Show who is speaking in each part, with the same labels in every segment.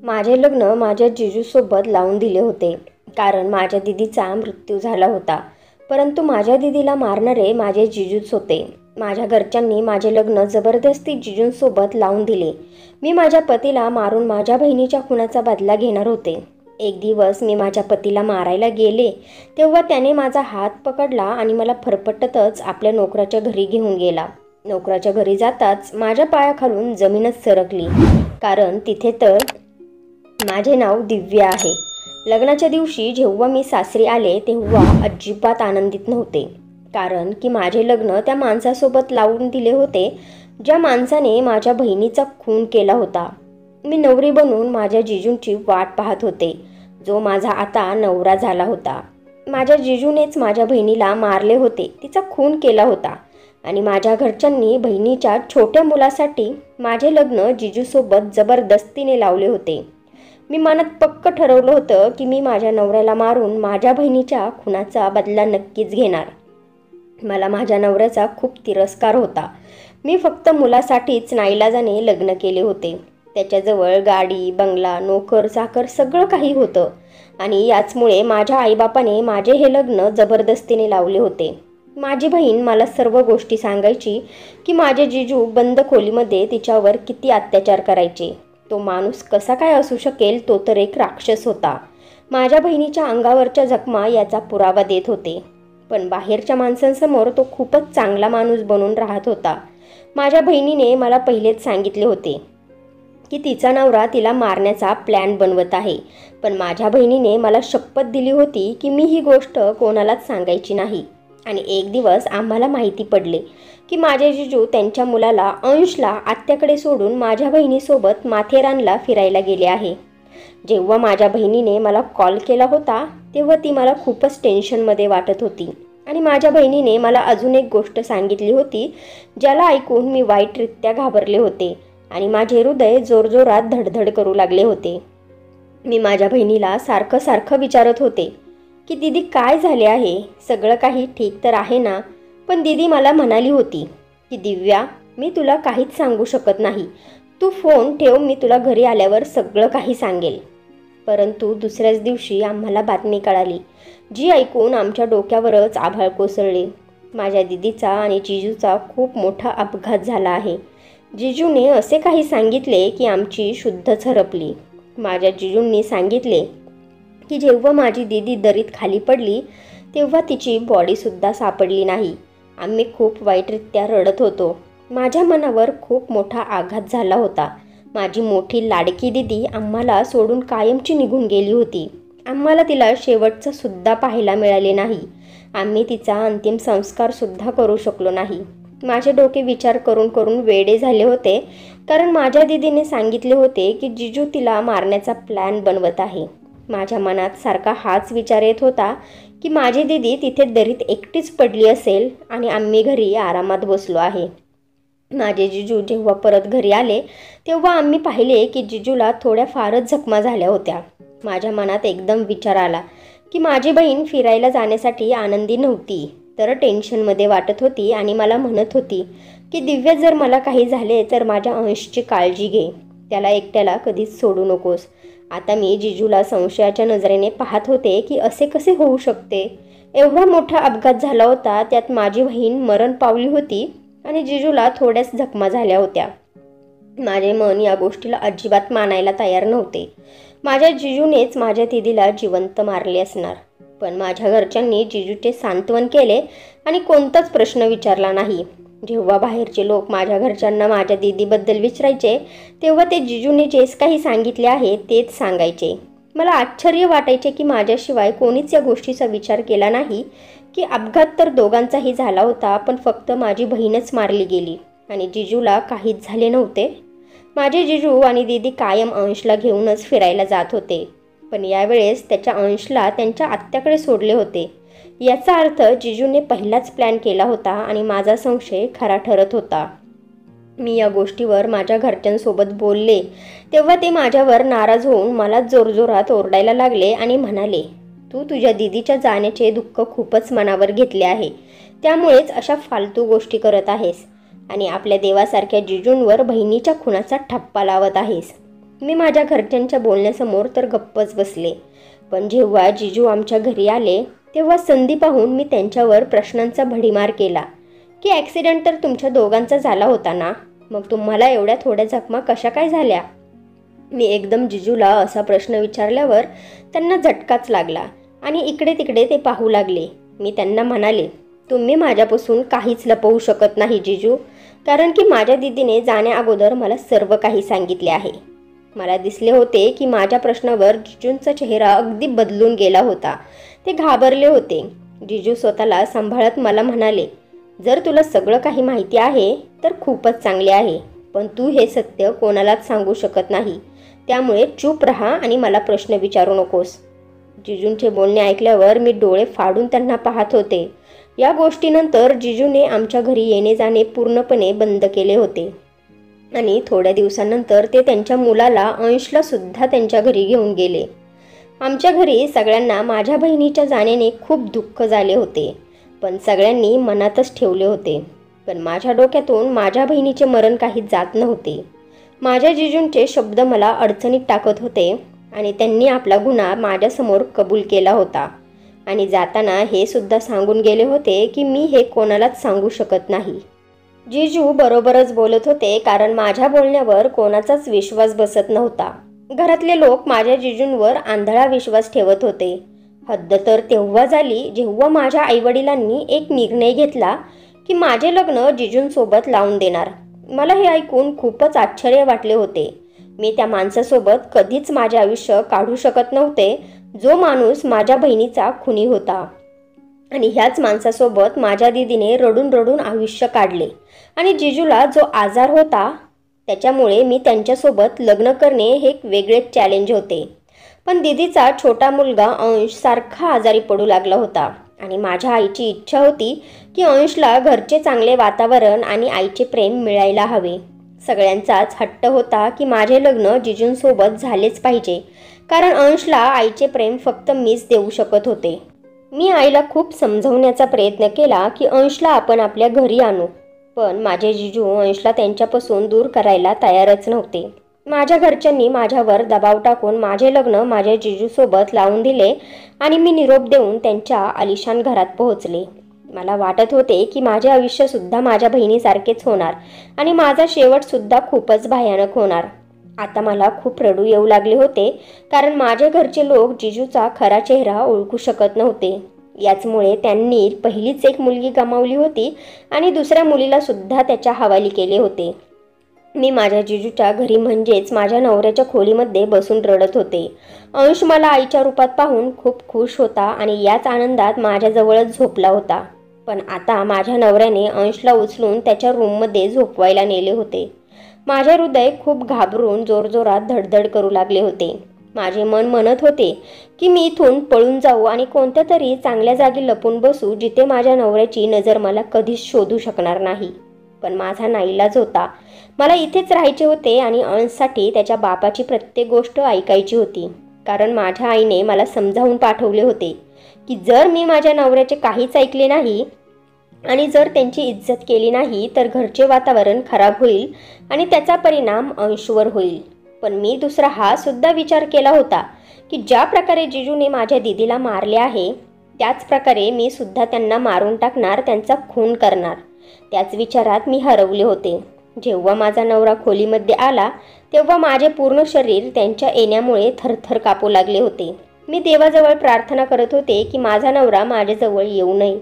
Speaker 1: माझे लग्न माझ्या जिजूसोबत लावून दिले होते, कारण माझ्या दीदीचा मृत्यू झाला होता. परंतु माझ्या दीदीला मारणारे माझे जिजूच होते. माझ्या घरच्यांनी माझे लग्न जबरदस्ती जिजूंसोबत लावून दिले. मी माझ्या पतीला मारून माझ्या बहिणीच्या खुनाचा बदला घेणार होते. एक दिवस मी माझ्या पतीला मारायला गेले, तेव्हा त्याने माझा हात पकडला आणि मला फरफटतच आपल्या नोकराच्या घरी घेऊन गेला. नोकराच्या घरी जाताच माझ्या पायाखालून जमीनच सरकली, कारण तिथे तर माझे नाव दिव्या आहे. लग्नाच्या दिवशी जेव्हा मी सासरी आले तेव्हा अजिबात आनंदित नव्हते, कारण की माझे लग्न त्या माणसासोबत लावून दिले होते, ज्या माणसाने माझ्या बहिणीचा खून केला होता. मी नवरी बनून माझ्या जिजूंची वाट पाहत होते, जो माझा आता नवरा झाला होता. माझ्या जिजूनेच माझ्या बहिणीला मारले होते, तिचा खून केला होता आणि माझ्या घरच्यांनी बहिणीच्या छोट्या मुलासाठी माझे लग्न जिजूसोबत जबरदस्तीने लावले होते. मी मनात पक्क ठरवलं होतं की मी माझ्या नवऱ्याला मारून माझ्या बहिणीच्या खुनाचा बदला नक्कीच घेणार. मला माझ्या नवऱ्याचा खूप तिरस्कार होता. मी फक्त मुलासाठीच नाईलाजाने लग्न केले होते. त्याच्याजवळ गाडी, बंगला, नोकर चाकर सगळं काही होतं आणि याचमुळे माझ्या आईबापाने माझे हे लग्न जबरदस्तीने लावले होते. माझी बहीण मला सर्व गोष्टी सांगायची की माझे जिजू बंद खोलीमध्ये तिच्यावर किती अत्याचार करायचे. तो माणूस कसा काय असू शकेल, तो तर एक राक्षस होता. माझ्या बहिणीच्या अंगावरच्या जखमा याचा पुरावा देत होते, पण बाहेरच्या माणसांसमोर तो खूपच चांगला माणूस बनून राहत होता. माझ्या बहिणीने मला पहिलेच सांगितले होते की तिचा नवरा तिला मारण्याचा प्लॅन बनवत आहे, पण माझ्या बहिणीने मला शपथ दिली होती की मी ही गोष्ट कोणालाच सांगायची नाही. आणि एक दिवस आम्हाला माहिती पडले की माझे जिजू त्यांच्या मुलाला अंशला आत्याकडे सोडून माझ्या बहिणीसोबत माथेरानला फिरायला गेले आहे. जेव्हा माझ्या बहिणीने मला कॉल केला होता तेव्हा ती मला खूपच टेन्शनमध्ये वाटत होती आणि माझ्या बहिणीने मला अजून एक गोष्ट सांगितली होती, ज्याला ऐकून मी वाईटरित्या घाबरले होते आणि माझे हृदय जोरजोरात धडधड करू लागले होते. मी माझ्या बहिणीला सारखं विचारत होते की दीदी काय झाले आहे, सगळं काही ठीक तर आहे ना. पण दीदी मला म्हणाली होती की दिव्या, मी तुला काहीच सांगू शकत नाही, तू फोन ठेव, मी तुला घरी आल्यावर सगळं काही सांगेल. परंतु दुसऱ्याच दिवशी आम्हाला बातमी कळाली, जी ऐकून आमच्या डोक्यावरच आभाळ कोसळले. माझ्या दीदीचा आणि जिजूचा खूप मोठा अपघात झाला आहे. जिजूने असे काही सांगितले की आमची शुद्धच हरपली. माझ्या जिजूंनी सांगितले की जेव्हा माझी दीदी दरीत खाली पडली तेव्हा तिची बॉडीसुद्धा सापडली नाही. आम्ही खूप वाईटरित्या रडत होतो. माझ्या मनावर खूप मोठा आघात झाला होता. माझी मोठी लाडकी दीदी आम्हाला सोडून कायमची निघून गेली होती. आम्हाला तिला शेवटचं सुद्धा पाहायला मिळाले नाही. आम्ही तिचा अंतिम संस्कारसुद्धा करू शकलो नाही. माझे डोके विचार करून करून वेडे झाले होते, कारण माझ्या दीदीने सांगितले होते की जिजू तिला मारण्याचा प्लॅन बनवत आहे. माझ्या मनात सारखा हाच विचार येत होता की माझी दीदी तिथे दरीत एकटीच पडली असेल आणि आम्ही घरी आरामात बसलो आहे. माझे जिजू जेव्हा परत घरी आले तेव्हा आम्ही पाहिले की जिजूला थोड्या फारच जखमा झाल्या होत्या. माझ्या मनात एकदम विचार आला की माझी बहीण फिरायला जाण्यासाठी आनंदी नव्हती, तर टेन्शनमध्ये वाटत होती आणि मला म्हणत होती की दिव्या, जर मला काही झाले तर माझ्या अंशची काळजी घे, त्याला एकट्याला कधीच सोडू नकोस. आता मी जिजूला संशयाच्या नजरेने पाहत होते की असे कसे होऊ शकते. एवढा मोठा अपघात झाला होता, त्यात माझी बहीण मरण पावली होती आणि जिजूला थोड्याच जखमा झाल्या होत्या. माझे मन या गोष्टीला अजिबात मानायला तयार नव्हते. माझ्या जिजूनेच माझ्या दीदीला जिवंत मारले असणार. पण माझ्या घरच्यांनी जिजूचे सांत्वन केले आणि कोणताच प्रश्न विचारला नाही. जेव्हा बाहेरचे लोक माझ्या घरच्यांना माझ्या दीदीबद्दल विचारायचे तेव्हा ते जिजूने जेच काही सांगितले आहे तेच सांगायचे. मला आश्चर्य वाटायचे की माझ्याशिवाय कोणीच या गोष्टीचा विचार केला नाही की अपघात तर दोघांचाही झाला होता, पण फक्त माझी बहीणच मारली गेली आणि जिजूला काहीच झाले नव्हते. माझे जिजू आणि दीदी कायम अंशला घेऊनच फिरायला जात होते, पण यावेळेस त्याच्या अंशला त्यांच्या आत्याकडे सोडले होते. याचा अर्थ जिजूने पहिलाच प्लॅन केला होता आणि माझा संशय खरा ठरत होता. मी या गोष्टीवर माझ्या घरच्यांसोबत बोलले तेव्हा ते माझ्यावर नाराज होऊन मला जोरजोरात ओरडायला लागले आणि म्हणाले, तू तुझ्या दीदीच्या जाण्याचे दुःख खूपच मनावर घेतले आहे, त्यामुळेच अशा फालतू गोष्टी करत आहेस आणि आपल्या देवासारख्या जिजूंवर बहिणीच्या खुनाचा ठप्पा लावत आहेस. मी माझ्या घरच्यांच्या बोलण्यासमोर तर गप्पच बसले. पण जेव्हा जिजू आमच्या घरी आले तेव्हा संधी पाहून मी त्यांच्यावर प्रश्नांचा भडीमार केला की ॲक्सिडेंट तर तुमच्या दोघांचा झाला होता ना, मग तुम्हाला एवढ्या थोड्या जखमा कशा काय झाल्या? मी एकदम जिजूला असा प्रश्न विचारल्यावर त्यांना झटकाच लागला आणि इकडे तिकडे ते पाहू लागले. मी त्यांना म्हणाले, तुम्ही माझ्यापासून काहीच लपवू शकत नाही जिजू, कारण की माझ्या दीदीने जाण्या अगोदर मला सर्व काही सांगितले आहे. मला दिसले होते की माझ्या प्रश्नावर जिजूंचा चेहरा अगदी बदलून गेला होता. ते घाबरले होते. जिजू स्वतःला सांभाळत मला म्हणाले, जर तुला सगळं काही माहिती आहे तर खूपच चांगले आहे, पण तू हे सत्य कोणालाच सांगू शकत नाही. त्यामुळे चूप राहा आणि मला प्रश्न विचारू नकोस. जिजूंचे बोलणे ऐकल्यावर मी डोळे फाडून त्यांना पाहत होते. या गोष्टीनंतर जिजूने आमच्या घरी येणे जाणे पूर्णपणे बंद केले होते आणि थोड्या दिवसानंतर ते त्यांच्या मुलाला अंशला सुद्धा त्यांच्या घरी घेऊन गेले. आमच्या घरी सगळ्यांना माझ्या बहिणीच्या जाण्याने खूप दुःख झाले होते, पण सगळ्यांनी मनातच ठेवले होते. पण माझ्या डोक्यातून माझ्या बहिणीचे मरण काही जात नव्हते. माझ्या जिजूंचे शब्द मला अडचणीत टाकत होते आणि त्यांनी आपला गुन्हा माझ्यासमोर कबूल केला होता आणि जाताना हे सुद्धा सांगून गेले होते की मी हे कोणालाच सांगू शकत नाही. जिजू बरोबरच बोलत होते, कारण माझ्या बोलण्यावर कोणाचाच विश्वास बसत नव्हता. घरातले लोक माझ्या जिजूंवर आंधळा विश्वास ठेवत होते. हद्द तर तेव्हा झाली जेव्हा माझ्या आईवडिलांनी एक निर्णय घेतला की माझे लग्न जिजूंसोबत लावून देणार. मला हे ऐकून खूपच आश्चर्य वाटले होते. मी त्या माणसासोबत कधीच माझे आयुष्य काढू शकत नव्हते, जो माणूस माझ्या बहिणीचा खुनी होता. आणि ह्याच माणसासोबत माझ्या दीदीने रडून रडून आयुष्य काढले आणि जिजूला जो आजार होता त्याच्यामुळे मी त्यांच्यासोबत लग्न करणे हे एक वेगळेच चॅलेंज होते. पण दीदीचा छोटा मुलगा अंश सारखा आजारी पडू लागला होता आणि माझ्या आईची इच्छा होती की अंशला घरचे चांगले वातावरण आणि आईचे प्रेम मिळायला हवे. सगळ्यांचाच हट्ट होता की माझे लग्न जिजूंसोबत झालेच पाहिजे, कारण अंशला आईचे प्रेम फक्त मीच देऊ शकत होते. मी आईला खूप समजवण्याचा प्रयत्न केला की अंशला आपण आपल्या घरी आणू, पण माझे जिजू अंशला त्यांच्यापासून दूर करायला तयारच नव्हते. माझ्या घरच्यांनी माझ्यावर दबाव टाकून माझे लग्न माझ्या जिजूसोबत लावून दिले आणि मी निरोप देऊन त्यांच्या आलिशान घरात पोहोचले. मला वाटत होते की माझे आयुष्यसुद्धा माझ्या बहिणीसारखेच होणार आणि माझा शेवटसुद्धा खूपच भयानक होणार. आता मला खूप रडू येऊ लागले होते, कारण माझ्या घरचे लोक जिजूचा खरा चेहरा ओळखू शकत नव्हते. याचमुळे त्यांनी पहिलीच एक मुलगी गमावली होती आणि दुसऱ्या मुलीला सुद्धा त्याच्या हवाली केले होते. मी माझ्या जिजूच्या घरी म्हणजेच माझ्या नवऱ्याच्या खोलीमध्ये बसून रडत होते. अंश मला आईच्या रूपात पाहून खूप खुश होता आणि याच आनंदात माझ्याजवळच झोपला होता. पण आता माझ्या नवऱ्याने अंशला उचलून त्याच्या रूममध्ये झोपवायला नेले होते. माझे हृदय खूप घाबरून जोरजोरात धडधड करू लागले होते. माझे मन म्हणत होते की मी इथून पळून जाऊ आणि कोणत्या तरी चांगल्या जागी लपून बसू, जिथे माझ्या नवऱ्याची नजर मला कधीच शोधू शकणार नाही. पण माझा नाईलाज होता. मला इथेच राहायचे होते आणि अंशसाठी त्याच्या बापाची प्रत्येक गोष्ट ऐकायची होती, कारण माझ्या आईने मला समजावून पाठवले होते की जर मी माझ्या नवऱ्याचे काहीच ऐकले नाही आणि जर त्यांची इज्जत केली नाही तर घरचे वातावरण खराब होईल आणि त्याचा परिणाम अंशवर होईल. पण मी दुसरा हा सुद्धा विचार केला होता की ज्या प्रकारे जिजूने माझ्या दीदीला मारले आहे त्याच प्रकारे मी सुद्धा त्यांना मारून टाकणार, त्यांचा खून करणार. त्याच विचारात मी हरवले होते. जेव्हा माझा नवरा खोलीमध्ये आला तेव्हा माझे पूर्ण शरीर त्यांच्या येण्यामुळे थरथर कापू लागले होते. मी देवाजवळ प्रार्थना करत होते की माझा नवरा माझ्याजवळ येऊ नये.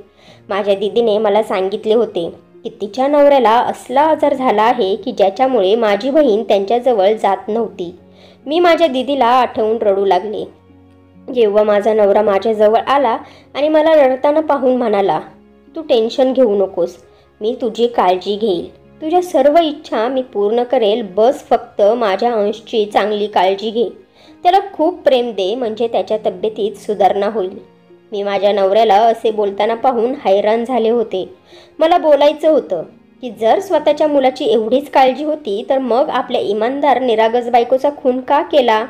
Speaker 1: माझ्या दीदीने मला सांगितले होते की तिच्या नवऱ्याला असला आजार झाला आहे की ज्याच्यामुळे माझी बहीण त्यांच्याजवळ जात नव्हती. मी माझ्या दीदीला आठवून रडू लागले. जेव्हा माझा नवरा माझ्याजवळ आला आणि मला रडताना पाहून म्हणाला, तू टेन्शन घेऊ नकोस, मी तुझी काळजी घेईल, तुझ्या सर्व इच्छा मी पूर्ण करेल, बस फक्त माझ्या अंशची चांगली काळजी घे, त्याला खूप प्रेम दे, म्हणजे त्याच्या तब्येतीत सुधारणा होईल. मी माझ्या नवऱ्याला असे बोलताना पाहून हैराण झाले होते. मला बोलायचं होतं की जर स्वतःच्या मुलाची एवढीच काळजी होती तर मग आपल्या इमानदार निरागस बायकोचा खून का केला?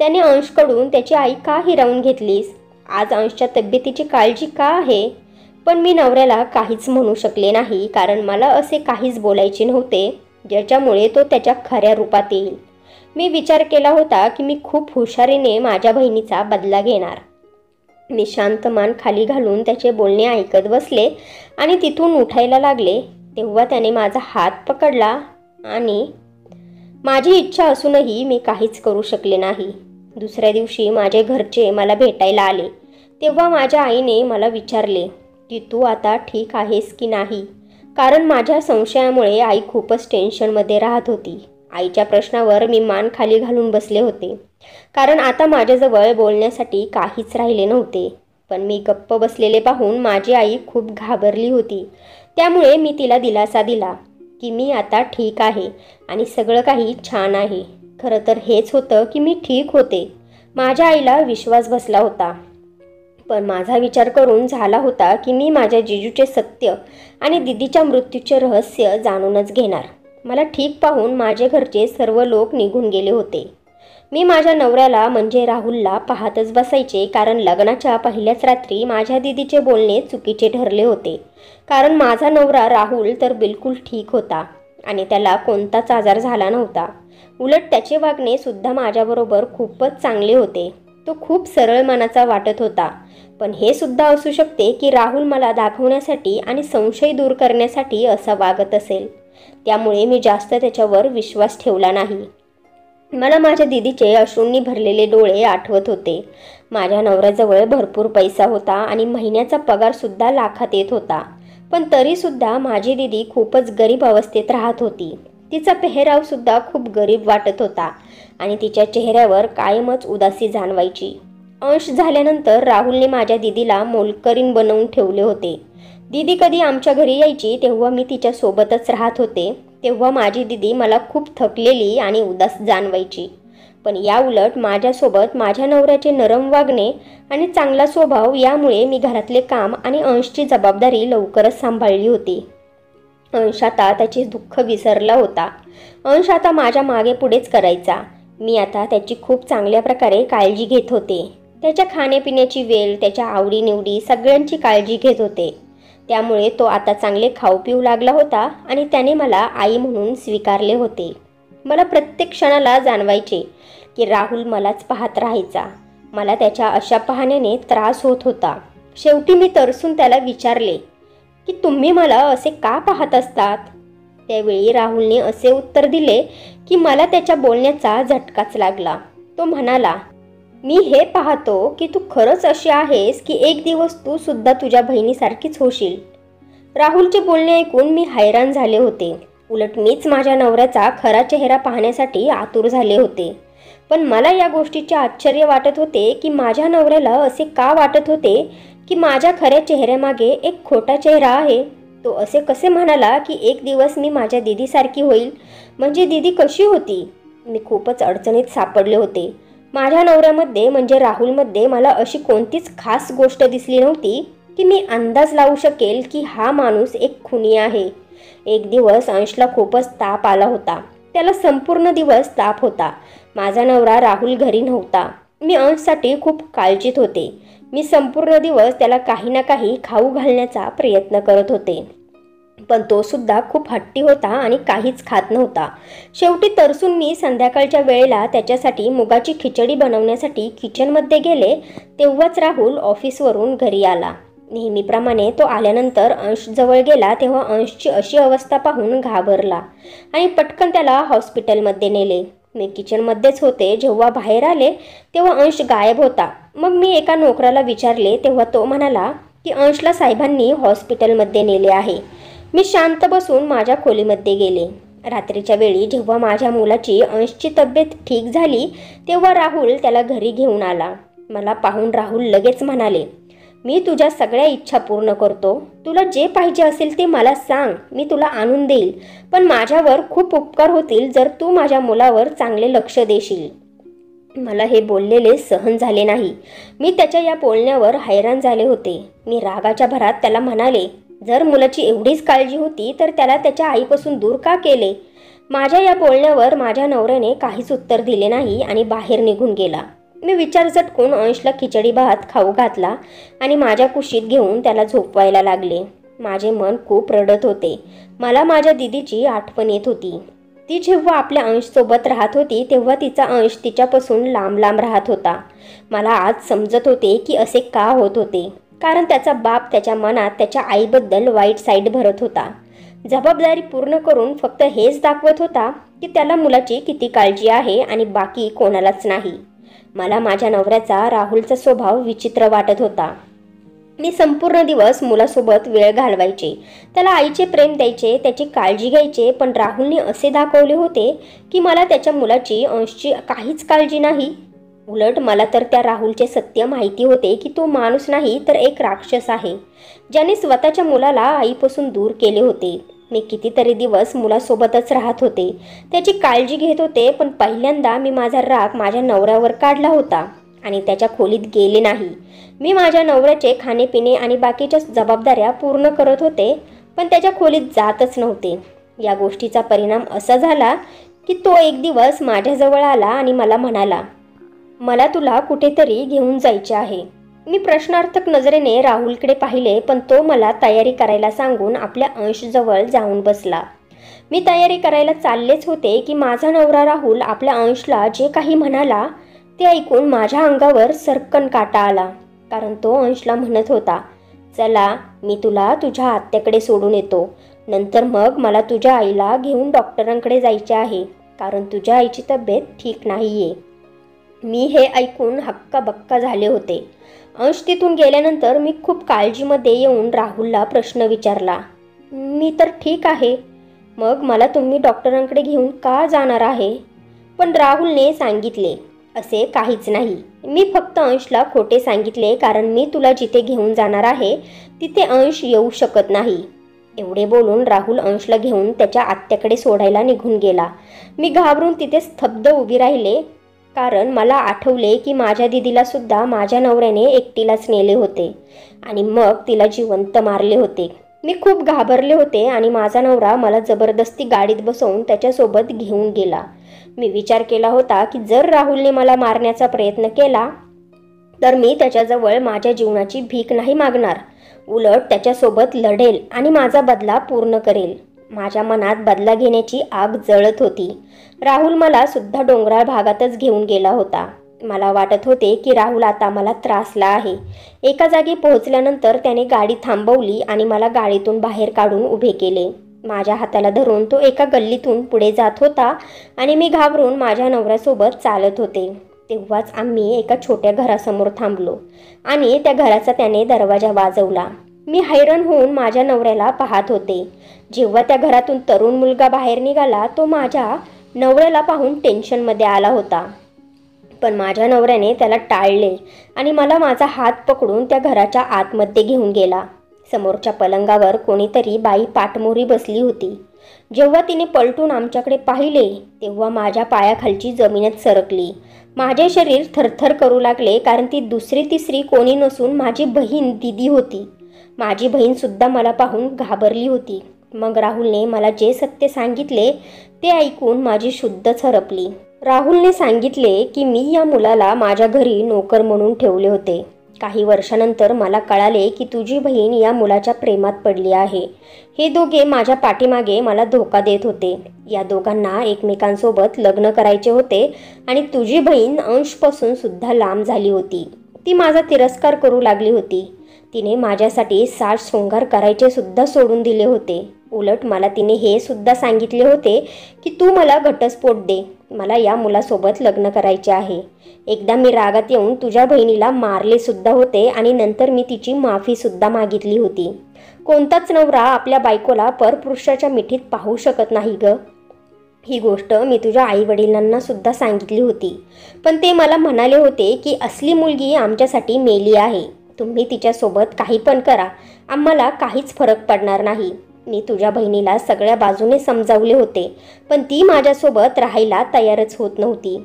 Speaker 1: त्याने अंशकडून त्याची आई का हिरावून घेतलीस? आज अंशच्या तब्येतीची काळजी का आहे? पण मी नवऱ्याला काहीच म्हणू शकले नाही, कारण मला असे काहीच बोलायचे नव्हते ज्याच्यामुळे तो त्याच्या खऱ्या रूपात येईल. मी विचार केला होता की मी खूप हुशारीने माझ्या बहिणीचा बदला घेणार. मी शांत मान खाली घालून त्याचे बोलणे ऐकत बसले आणि तिथून उठायला लागले तेव्हा त्याने माझा हात पकडला आणि माझी इच्छा असूनही मी काहीच करू शकले नाही. दुसऱ्या दिवशी माझे घरचे मला भेटायला आले तेव्हा माझ्या आईने मला विचारले की तू आता ठीक आहेस की नाही, कारण माझ्या संशयामुळे आई खूपच टेन्शनमध्ये राहत होती. आईच्या प्रश्नावर मी मान खाली घालून बसले होते, कारण आता माझ्याजवळ बोलण्यासाठी काहीच राहिले नव्हते. पण मी गप्प बसलेले पाहून माझी आई खूप घाबरली होती. त्यामुळे मी तिला दिलासा दिला की मी आता ठीक आहे आणि सगळं काही छान आहे. खरं तर हेच होतं की मी ठीक होते. माझ्या आईला विश्वास बसला होता, पण माझा विचार करून झाला होता की मी माझ्या जिजूचे सत्य आणि दीदीच्या मृत्यूचे रहस्य जाणूनच घेणार. मला ठीक पाहून माझे घरचे सर्व लोक निघून गेले होते. मी माझ्या नवऱ्याला म्हणजे राहुलला पाहतच बसायचे, कारण लग्नाच्या पहिल्याच रात्री माझ्या दीदीचे बोलणे चुकीचे ठरले होते. कारण माझा नवरा राहुल तर बिलकुल ठीक होता आणि त्याला कोणताच आजार झाला नव्हता. उलट त्याचे वागणे सुद्धा माझ्याबरोबर खूपच चांगले होते. तो खूप सरळ मनाचा वाटत होता. पण हे सुद्धा असू शकते की राहुल मला दाखवण्यासाठी आणि संशय दूर करण्यासाठी असा वागत असेल. त्यामुळे मी जास्त त्याच्यावर विश्वास ठेवला नाही. मला माझ्या दीदीचे अश्रूंनी भरलेले डोळे आठवत होते. माझ्या नवऱ्याजवळ भरपूर पैसा होता आणि महिन्याचा पगारसुद्धा लाखात येत होता. पण तरीसुद्धा माझी दीदी खूपच गरीब अवस्थेत राहत होती. तिचा पेहरावसुद्धा खूप गरीब वाटत होता आणि तिच्या चेहऱ्यावर कायमच उदासी जाणवायची. अंश झाल्यानंतर राहुलने माझ्या दीदीला मोलकरीण बनवून ठेवले होते. दीदी कधी आमच्या घरी यायची तेव्हा मी तिच्यासोबतच राहत होते. तेव्हा माझी दीदी मला खूप थकलेली आणि उदास जाणवायची. पण याउलट माझ्यासोबत माझ्या नवऱ्याचे नरम वागणे आणि चांगला स्वभाव यामुळे मी घरातले काम आणि अंशची जबाबदारी लवकरच सांभाळली होती. अंश आता त्याचे दुःख विसरला होता. अंश आता माझ्या मागे पुढेच करायचा. मी आता त्याची खूप चांगल्या प्रकारे काळजी घेत होते. त्याच्या खाण्यापिण्याची वेळ, त्याच्या आवडीनिवडी सगळ्यांची काळजी घेत होते. त्यामुळे तो आता चांगले खाऊ पिऊ लागला होता आणि त्याने मला आई म्हणून स्वीकारले होते. मला प्रत्येक क्षणाला जाणवायचे की राहुल मलाच पाहत राहायचा. मला त्याच्या अशा पाहण्याने त्रास होत होता. शेवटी मी तरसून त्याला विचारले की तुम्ही मला असे का पाहत असतात? त्यावेळी राहुलने असे उत्तर दिले की मला त्याच्या बोलण्याचा झटकाच लागला. तो म्हणाला, मी हे पाहतो की तू खरंच अशी आहेस की एक दिवस तू सुद्धा तुझ्या बहिणीसारखीच होशील. राहुलचे बोलणे ऐकून मी हैराण झाले होते. उलट मीच माझ्या नवऱ्याचा खरा चेहरा पाहण्यासाठी आतुर झाले होते. पण मला या गोष्टीचे आश्चर्य वाटत होते की माझ्या नवऱ्याला असे का वाटत होते की माझ्या खऱ्या चेहऱ्यामागे एक खोटा चेहरा आहे. तो असे कसे म्हणाला की एक दिवस मी माझ्या दीदीसारखी होईल? म्हणजे दीदी कशी होती? मी खूपच अडचणीत सापडले होते. माझ्या नवऱ्यामध्ये म्हणजे राहुलमध्ये मला अशी कोणतीच खास गोष्ट दिसली नव्हती की मी अंदाज लावू शकेल की हा माणूस एक खुनी आहे. एक दिवस अंशला खूपच ताप आला होता. त्याला संपूर्ण दिवस ताप होता. माझा नवरा राहुल घरी नव्हता. मी अंशसाठी खूप काळजीत होते. मी संपूर्ण दिवस त्याला काही ना काही खाऊ घालण्याचा प्रयत्न करत होते. पण तो सुद्धा खूप हट्टी होता आणि काहीच खात नव्हता. शेवटी तरसून मी संध्याकाळच्या वेळेला त्याच्यासाठी मुगाची खिचडी बनवण्यासाठी किचनमध्ये गेले तेव्हाच राहुल ऑफिसवरून घरी आला. नेहमीप्रमाणे तो आल्यानंतर अंश जवळ गेला तेव्हा अंशची अशी अवस्था पाहून घाबरला आणि पटकन त्याला हॉस्पिटलमध्ये नेले. मी किचनमध्येच होते. जेव्हा बाहेर आले तेव्हा अंश गायब होता. मग मी एका नोकराला विचारले तेव्हा तो म्हणाला की अंशला साहेबांनी हॉस्पिटलमध्ये नेले आहे. मी शांत बसून माझ्या खोलीमध्ये गेले. रात्रीच्या वेळी जेव्हा माझ्या मुलाची अंशची तब्येत ठीक झाली तेव्हा राहुल त्याला घरी घेऊन आला. मला पाहून राहुल लगेच म्हणाले, मी तुझ्या सगळ्या इच्छा पूर्ण करतो. तुला जे पाहिजे असेल ते मला सांग, मी तुला आणून देईल. पण माझ्यावर खूप उपकार होतील जर तू माझ्या मुलावर चांगले लक्ष देशील. मला हे बोललेले सहन झाले नाही. मी त्याच्या या बोलण्यावर हैराण झाले होते. मी रागाच्या भरात त्याला म्हणाले, जर मुलाची एवढीच काळजी होती तर त्याला त्याच्या आईपासून दूर का केले? माझ्या या बोलण्यावर माझ्या नवऱ्याने काहीच उत्तर दिले नाही आणि बाहेर निघून गेला. मी विचार झटकून अंशला खिचडी भात खाऊ घातला आणि माझ्या कुशीत घेऊन त्याला झोपवायला लागले. माझे मन खूप रडत होते. मला माझ्या दीदीची आठवण येत होती. ती जेव्हा आपल्या अंशसोबत राहत होती तेव्हा तिचा अंश तिच्यापासून लांब लांब राहत होता. मला आज समजत होते की असे का होत होते, कारण त्याचा बाप त्याच्या मनात त्याच्या आईबद्दल वाईट साईड भरत होता. जबाबदारी पूर्ण करून फक्त हेच दाखवत होता की त्याला मुलाची किती काळजी आहे आणि बाकी कोणालाच नाही. मला माझ्या नवऱ्याचा राहुलचा स्वभाव विचित्र वाटत होता. मी संपूर्ण दिवस मुलासोबत वेळ घालवायचे, त्याला आईचे प्रेम द्यायचे, त्याची काळजी घ्यायचे, पण राहुलने असे दाखवले होते की मला त्याच्या मुलाची अंशची काहीच काळजी नाही. उलट मला तर त्या राहुलचे सत्य माहिती होते की तो माणूस नाही तर एक राक्षस आहे, ज्याने स्वतःच्या मुलाला आईपासून दूर केले होते. मी कितीतरी दिवस मुलासोबतच राहत होते, त्याची काळजी घेत होते, पण पहिल्यांदा मी माझा राग माझ्या नवऱ्यावर काढला होता आणि त्याच्या खोलीत गेले नाही. मी माझ्या नवऱ्याचे खाणेपिणे आणि बाकीच्या जबाबदाऱ्या पूर्ण करत होते, पण त्याच्या खोलीत जातच नव्हते. या गोष्टीचा परिणाम असा झाला की तो एक दिवस माझ्याजवळ आला आणि मला म्हणाला, मला तुला कुठेतरी घेऊन जायचे आहे. मी प्रश्नार्थक नजरेने राहुलकडे पाहिले, पण तो मला तयारी करायला सांगून आपल्या अंशजवळ जाऊन बसला. मी तयारी करायला चाललेच होते की माझा नवरा राहुल आपल्या अंशला जे काही म्हणाला ते ऐकून माझ्या अंगावर सर्कन काटा आला, कारण तो अंशला म्हणत होता, चला मी तुला तुझ्या आत्याकडे सोडून येतो, नंतर मग मला तुझ्या आईला घेऊन डॉक्टरांकडे जायचे आहे, कारण तुझ्या आईची तब्येत ठीक नाहीये. मी हे ऐकून हक्काबक्का झाले होते. अंश तिथून गेल्यानंतर मी खूप काळजीमध्ये येऊन राहुलला प्रश्न विचारला, मी तर ठीक आहे, मग मला तुम्ही डॉक्टरांकडे घेऊन का जाणार आहे? पण राहुलने सांगितले, असे काहीच नाही, मी फक्त अंशला खोटे सांगितले, कारण मी तुला जिथे घेऊन जाणार आहे तिथे अंश येऊ शकत नाही. एवढे बोलून राहुल अंशला घेऊन त्याच्या आत्याकडे सोडायला निघून गेला. मी घाबरून तिथे स्तब्ध उभी राहिले, कारण मला आठवले की माझ्या दिदीला सुद्धा माझ्या नवऱ्याने एकटीलाच नेले होते आणि मग तिला जिवंत मारले होते. मी खूप घाबरले होते आणि माझा नवरा मला जबरदस्ती गाडीत बसवून त्याच्यासोबत घेऊन गेला. मी विचार केला होता की जर राहुलने मला मारण्याचा प्रयत्न केला तर मी त्याच्याजवळ माझ्या जीवनाची भीक नाही मागणार, उलट त्याच्यासोबत लढेल आणि माझा बदला पूर्ण करेल. माझ्या मनात बदला घेण्याची आग जळत होती. राहुल मला सुद्धा डोंगराळ भागातच घेऊन गेला होता. मला वाटत होते की राहुल आता मला त्रासला आहे. एका जागी पोहोचल्यानंतर त्याने गाडी थांबवली आणि मला गाडीतून बाहेर काढून उभे केले. माझ्या हाताला धरून तो एका गल्लीतून पुढे जात होता आणि मी घाबरून माझ्या नवऱ्यासोबत चालत होते. तेव्हाच आम्ही एका छोट्या घरासमोर थांबलो आणि त्या घराचा त्याने दरवाजा वाजवला. मी हैराण होऊन माझ्या नवऱ्याला पाहत होते. जेव्हा त्या घरातून तरुण मुलगा बाहेर निघाला, तो माझ्या नवऱ्याला पाहून टेन्शनमध्ये आला होता, पण माझ्या नवऱ्याने त्याला टाळले आणि मला माझा हात पकडून त्या घराच्या आतमध्ये घेऊन गेला. समोरच्या पलंगावर कोणीतरी बाई पाठमोरी बसली होती. जेव्हा तिने पलटून आमच्याकडे पाहिले तेव्हा माझ्या पायाखालची जमीनच सरकली. माझे शरीर थरथर करू लागले, कारण ती दुसरी तिसरी कोणी नसून माझी बहीण दिदी होती. माझी बहीणसुद्धा मला पाहून घाबरली होती. मग राहुलने मला जे सत्य सांगितले ते ऐकून माझी शुद्धच हरपली. राहुलने सांगितले की मी या मुलाला माझ्या घरी नोकर म्हणून ठेवले होते. काही वर्षानंतर मला कळाले की तुझी बहीण या मुलाच्या प्रेमात पडली आहे. हे दोघे माझ्या पाठीमागे मला धोका देत होते. या दोघांना एकमेकांसोबत लग्न करायचे होते आणि तुझी बहीण अंशपासून सुद्धा लांब झाली होती. ती माझा तिरस्कार करू लागली होती. तिने माझ्यासाठी साज शृंगार करायचे सुद्धा सोडून दिले होते. उलट मला तिने हे सुद्धा सांगितले होते की तू मला घटस्फोट दे, मला या मुलासोबत लग्न करायचे आहे. एकदा मी रागात येऊन तुझ्या बहिणीला मारले सुद्धा होते आणि नंतर मी तिची माफी सुद्धा मागितली होती. कोणताच नवरा आपल्या बायकोला परपुरुषाच्या मिठीत पाहू शकत नाही ग. ही गोष्ट मी तुझ्या आईवडिलांना सुद्धा सांगितली होती, पण ते मला म्हणाले होते की असली मुलगी आमच्यासाठी मेली आहे. तुम्ही तिच्यासोबत काही पण करा, आम्हाला काहीच फरक पडणार नाही. मी तुझ्या बहिणीला सगळ्या बाजूने समजावले होते, पण ती माझ्यासोबत राहायला तयारच होत नव्हती.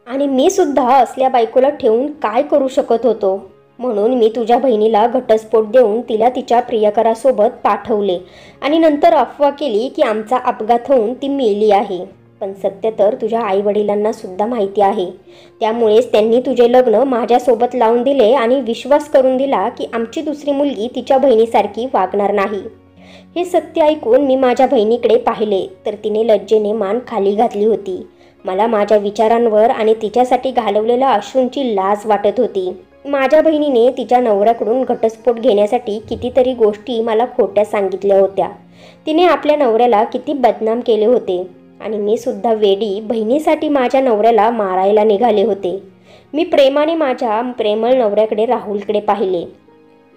Speaker 1: आणि मी सुद्धा असल्या बायकोला ठेवून काय करू शकत होतो. म्हणून मी तुझ्या बहिणीला घटस्फोट देऊन तिला तिच्या प्रियकरासोबत पाठवले आणि नंतर अफवा केली की आमचा अपघात होऊन ती मेली आहे. पण सत्य तर तुझ्या आईवडिलांना सुद्धा माहिती आहे. त्यामुळेच त्यांनी तुझे लग्न माझ्यासोबत लावून दिले आणि विश्वास करून दिला की आमची दुसरी मुलगी तिच्या बहिणीसारखी वागणार नाही. हे सत्य ऐकून मी माझ्या बहिणीकडे पाहिले तर तिने लज्जेने मान खाली घातली होती. मला माझ्या विचारांवर आणि तिच्यासाठी घालवलेल्या अश्रूंची लाज वाटत होती. माझ्या बहिणीने तिच्या नवऱ्याकडून घटस्फोट घेण्यासाठी कितीतरी गोष्टी मला खोट्या सांगितल्या होत्या. तिने आपल्या नवऱ्याला किती बदनाम केले होते आणि मी सुद्धा वेडी बहिणीसाठी माझ्या नवऱ्याला मारायला निघाले होते. मी प्रेमाने माझ्या प्रेमळ नवऱ्याकडे राहुलकडे पाहिले,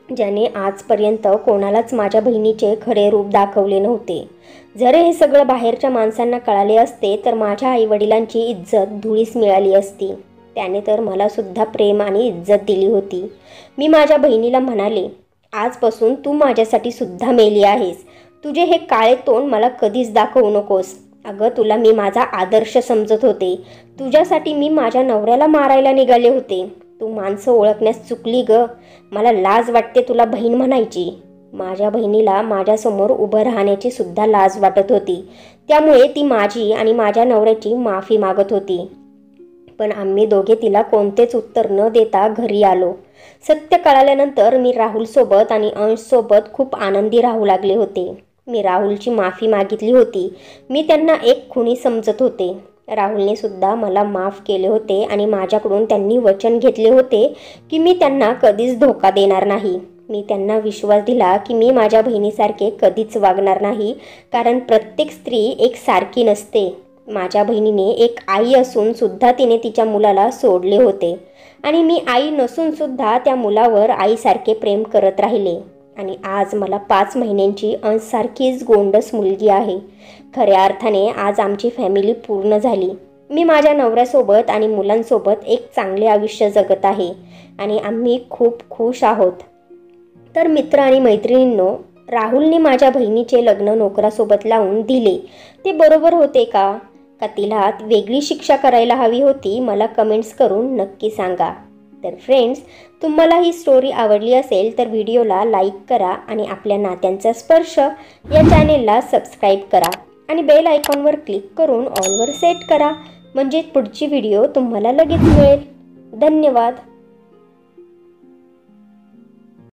Speaker 1: ज्याने आजपर्यंत कोणालाच माझ्या बहिणीचे खरे रूप दाखवले नव्हते. जर हे सगळं बाहेरच्या माणसांना कळाले असते तर माझ्या आईवडिलांची इज्जत धुळीस मिळाली असती. त्याने तर मला सुद्धा प्रेम आणि इज्जत दिली होती. मी माझ्या बहिणीला म्हणाले, आजपासून तू माझ्यासाठी सुद्धा मेली आहेस. तुझे हे काळे तोंड मला कधीच दाखवू नकोस. अगं, तुला मी माझा आदर्श समजत होते. तुझ्यासाठी मी माझ्या नवऱ्याला मारायला निघाले होते. तू माणसं ओळखण्यास चुकली ग. मला लाज वाटते तुला बहीण म्हणायची. माझ्या बहिणीला माझ्यासमोर उभं राहण्याची सुद्धा लाज वाटत होती. त्यामुळे ती माझी आणि माझ्या नवऱ्याची माफी मागत होती. पण आम्ही दोघे तिला कोणतेच उत्तर न देता घरी आलो. सत्य कळाल्यानंतर मी राहुलसोबत आणि अंशसोबत खूप आनंदी राहू लागले होते. मी राहुलची माफी मागितली होती. मी त्यांना एक खुनी समजत होते. राहुलने सुद्धा मला माफ केले होते आणि माझ्याकडून त्यांनी वचन घेतले होते की मी त्यांना कधीच धोका देणार नाही. मी त्यांना विश्वास दिला की मी माझ्या बहिणीसारखे कधीच वागणार नाही, कारण प्रत्येक स्त्री एक सारखी नसते. माझ्या बहिणीने एक आई असून सुद्धा तिने तिच्या मुलाला सोडले होते आणि मी आई नसून सुद्धा त्या मुलावर आईसारखे प्रेम करत राहिले. आणि आज मला 5 महिन्यांची अंशसारखीच गोंडस मुलगी आहे. खऱ्या अर्थाने आज आमची फॅमिली पूर्ण झाली. मी माझ्या नवऱ्यासोबत आणि मुलांसोबत एक चांगले आयुष्य जगत आहे आणि आम्ही खूप खुश आहोत. तर मित्र आणि मैत्रिणींनो, राहुलने माझ्या बहिणीचे लग्न नोकरासोबत लावून दिले ते बरोबर होते का तिला वेगळी शिक्षा करायला हवी होती? मला कमेंट्स करून नक्की सांगा. तर फ्रेंड्स, तुम्हाला ही स्टोरी आवडली असेल तर व्हिडिओला लाईक करा आणि आपल्या नात्यांचा स्पर्श या चॅनेलला सबस्क्राईब करा आणि बेल आयकॉनवर क्लिक करून ऑलवर सेट करा, म्हणजे पुढची व्हिडिओ तुम्हाला लगेच मिळेल. धन्यवाद.